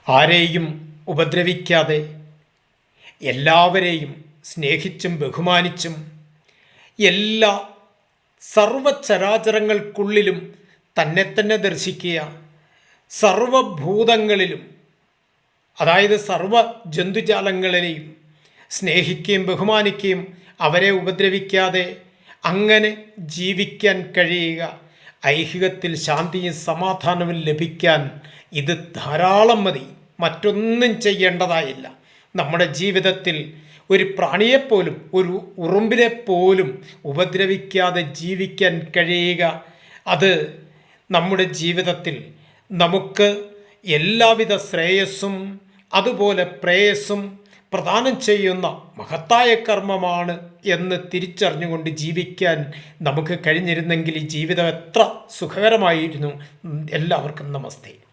ആരെയും ഉപദ്രവിക്കാതെ എല്ലാവരെയും സ്നേഹിച്ചും ബഹുമാനിച്ചും എല്ലാ സർവചരാചരങ്ങൾക്കുള്ളിലും തന്നെ തന്നെ ദർശിക്കുക, സർവഭൂതങ്ങളിലും അതായത് സർവ ജന്തുജാലങ്ങളെയും സ്നേഹിക്കുകയും ബഹുമാനിക്കുകയും അവരെ ഉപദ്രവിക്കാതെ അങ്ങനെ ജീവിക്കാൻ കഴിയുക, ഐഹികത്തിൽ ശാന്തിയും സമാധാനവും ലഭിക്കാൻ ഇത് ധാരാളം മതി. മറ്റൊന്നും ചെയ്യേണ്ടതായില്ല. നമ്മുടെ ജീവിതത്തിൽ ഒരു പ്രാണിയെപ്പോലും ഒരു ഉറുമ്പിനെ പോലും ഉപദ്രവിക്കാതെ ജീവിക്കാൻ കഴിയുക, അത് നമ്മുടെ ജീവിതത്തിൽ നമുക്ക് എല്ലാവിധ ശ്രേയസ്സും അതുപോലെ പ്രേയസ്സും പ്രദാനം ചെയ്യുന്ന മഹത്തായ കർമ്മമാണ് എന്ന് തിരിച്ചറിഞ്ഞുകൊണ്ട് ജീവിക്കാൻ നമുക്ക് കഴിഞ്ഞിരുന്നെങ്കിൽ ഈ ജീവിതം എത്ര സുഖകരമായിരുന്നു. എല്ലാവർക്കും നമസ്തേ.